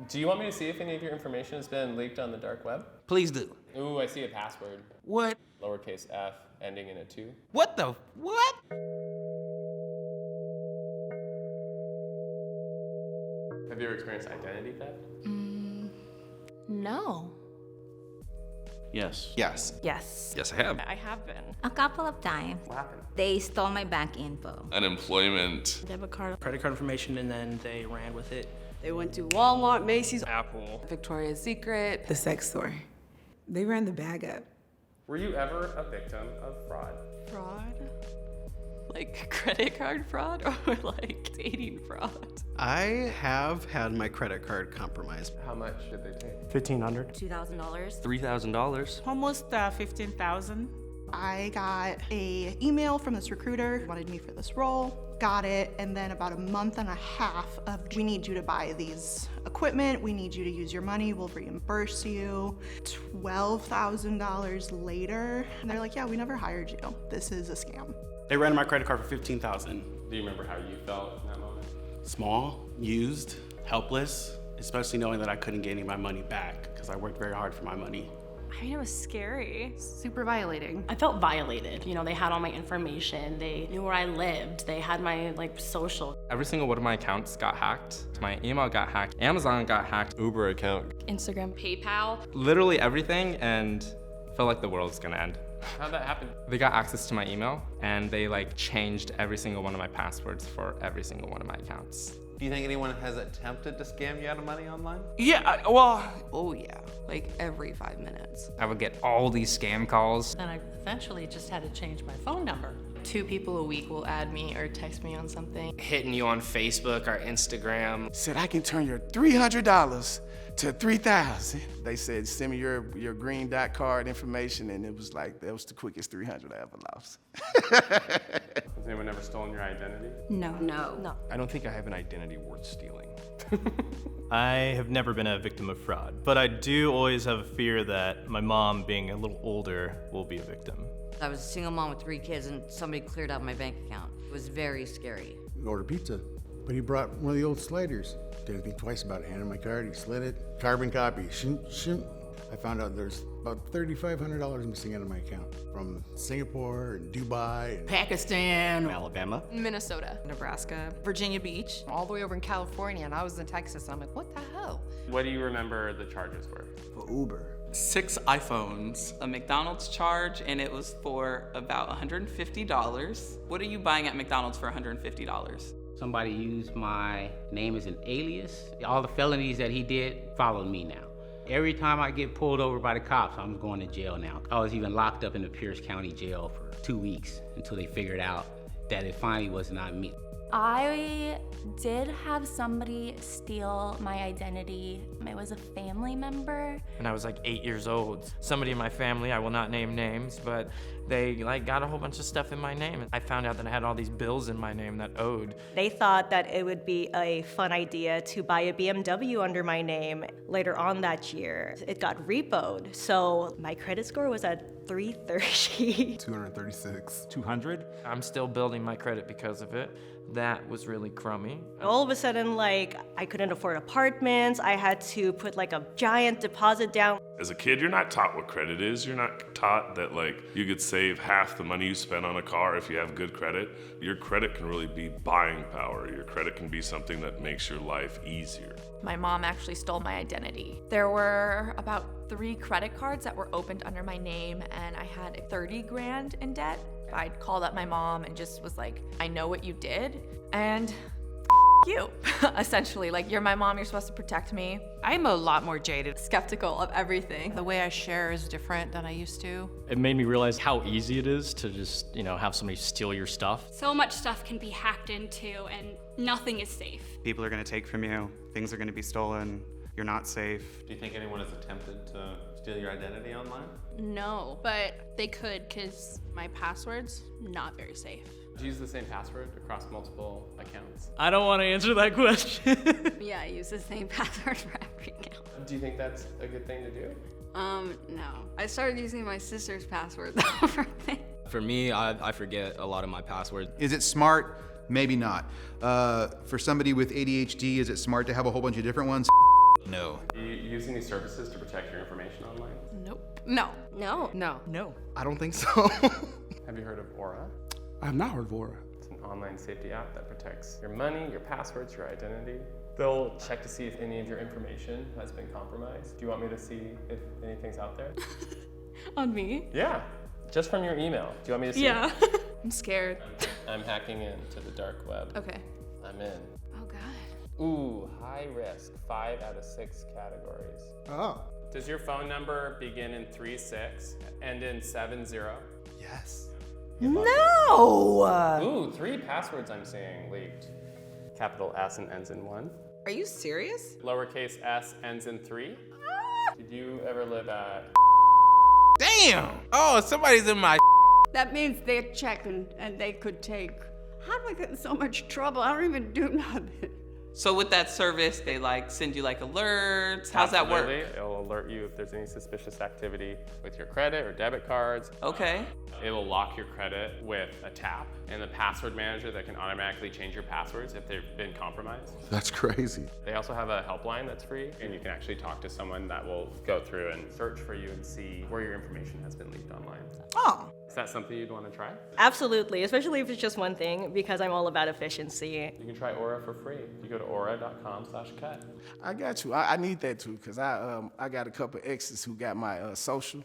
Do you want me to see if any of your information has been leaked on the dark web? Please do. Ooh, I see a password. What? Lowercase f, ending in a 2. What the? What? Have you ever experienced identity theft? No. Yes. Yes. Yes. Yes, I have. I have been. A couple of times. What happened? They stole my bank info. Unemployment. Debit card. Credit card information, and then they ran with it. They went to Walmart, Macy's, Apple. Victoria's Secret. The sex store. They ran the bag up. Were you ever a victim of fraud? Fraud? Like credit card fraud or like dating fraud? I have had my credit card compromised. How much did they take? $1,500. $2,000. $3,000. Almost 15,000. I got a email from this recruiter, wanted me for this role, got it, and then about a month and a half of, we need you to buy these equipment, we need you to use your money, we'll reimburse you. $12,000 later, and they're like, yeah, we never hired you. This is a scam. They ran my credit card for $15,000. Do you remember how you felt in that moment? Small, used, helpless, especially knowing that I couldn't get any of my money back because I worked very hard for my money. I mean, it was scary. super violating. I felt violated. You know, they had all my information. They knew where I lived. They had my social. Every single one of my accounts got hacked. My email got hacked. Amazon got hacked. Uber account. Instagram, PayPal. Literally everything, and felt like the world was gonna end. How'd that happen? They got access to my email, and they changed every single one of my passwords for every single one of my accounts. Do you think anyone has attempted to scam you out of money online? Yeah, well, Oh yeah, like every 5 minutes. I would get all these scam calls. And I eventually just had to change my phone number. 2 people a week will add me or text me on something. hitting you on Facebook or Instagram. Said, I can turn your $300 to $3,000. They said, send me your green dot card information, and it was like, that was the quickest 300 I ever lost. Has anyone ever stolen your identity? No. No. I don't think I have an identity worth stealing. I have never been a victim of fraud, but I do always have a fear that my mom, being a little older, will be a victim. I was a single mom with 3 kids and somebody cleared out my bank account. It was very scary. We ordered pizza, but he brought one of the old sliders. Didn't think twice about it. Handed my card, he slid it. Carbon copy, shouldn't. I found out there's about $3,500 missing out of my account from Singapore and Dubai. And Pakistan, Alabama, Minnesota, Nebraska, Virginia Beach, all the way over in California, and I was in Texas. I'm like, what the hell? What do you remember the charges were? For Uber. 6 iPhones, a McDonald's charge, and it was for about $150. What are you buying at McDonald's for $150? Somebody used my name as an alias. All the felonies that he did followed me now. Every time I get pulled over by the cops, I'm going to jail now. I was even locked up in the Pierce County Jail for 2 weeks until they figured out that it finally was not me. I did have somebody steal my identity. It was a family member. When I was 8 years old, somebody in my family, I will not name names, but they got a whole bunch of stuff in my name. I found out that I had all these bills in my name that owed. They thought that it would be a fun idea to buy a BMW under my name. Later on that year, it got repoed. So my credit score was at 330. 236. 200? I'm still building my credit because of it. That was really crummy. All of a sudden, I couldn't afford apartments. I had to put a giant deposit down. As a kid, you're not taught what credit is. You're not taught that you could save half the money you spend on a car if you have good credit. Your credit can really be buying power. Your credit can be something that makes your life easier. My mom actually stole my identity. There were about 3 credit cards that were opened under my name, and I had 30 grand in debt. I'd called up my mom and just was like, I know what you did, and you, essentially. You're my mom, you're supposed to protect me. I'm a lot more jaded. Skeptical of everything. The way I share is different than I used to. It made me realize how easy it is to just, have somebody steal your stuff. So much stuff can be hacked into and nothing is safe. People are going to take from you. Things are going to be stolen. You're not safe. Do you think anyone has attempted to steal your identity online? No, but they could because my password's not very safe. Do you use the same password across multiple accounts? I don't want to answer that question. Yeah, I use the same password for every account. Do you think that's a good thing to do? No. I started using my sister's password though for things. For me, I forget a lot of my passwords. Is it smart? Maybe not. For somebody with ADHD, is it smart to have a whole bunch of different ones? No. Do you use any services to protect your information online? Nope. No. No. No. No. I don't think so. Have you heard of Aura? I have not heard of Aura. It's an online safety app that protects your money, your passwords, your identity. They'll check to see if any of your information has been compromised. Do you want me to see if anything's out there? On me? Yeah, just from your email. Do you want me to see? Yeah. I'm scared. I'm hacking into the dark web. Okay. I'm in. Oh God. Ooh, high risk, 5 out of 6 categories. Oh. Does your phone number begin in 36, end in 70? Yes. No! Ooh, 3 passwords I'm seeing leaked. Capital S and ends in 1. Are you serious? Lowercase s ends in 3. Did you ever live at? Damn! Oh, somebody's in my. That means they're checking and they could take. How do I get in so much trouble? I don't even do nothing. So with that service, they like send you like alerts. How's that work? Absolutely. It'll alert you if there's any suspicious activity with your credit or debit cards. Okay. It will lock your credit with a tap and the password manager that can automatically change your passwords if they've been compromised. That's crazy. They also have a helpline that's free, and you can actually talk to someone that will go through and search for you and see where your information has been leaked online. Oh. Is that something you'd want to try? Absolutely, especially if it's just one thing, because I'm all about efficiency. You can try Aura for free. You go to aura.com/cut. I got you. I need that too, because I got a couple exes who got my social,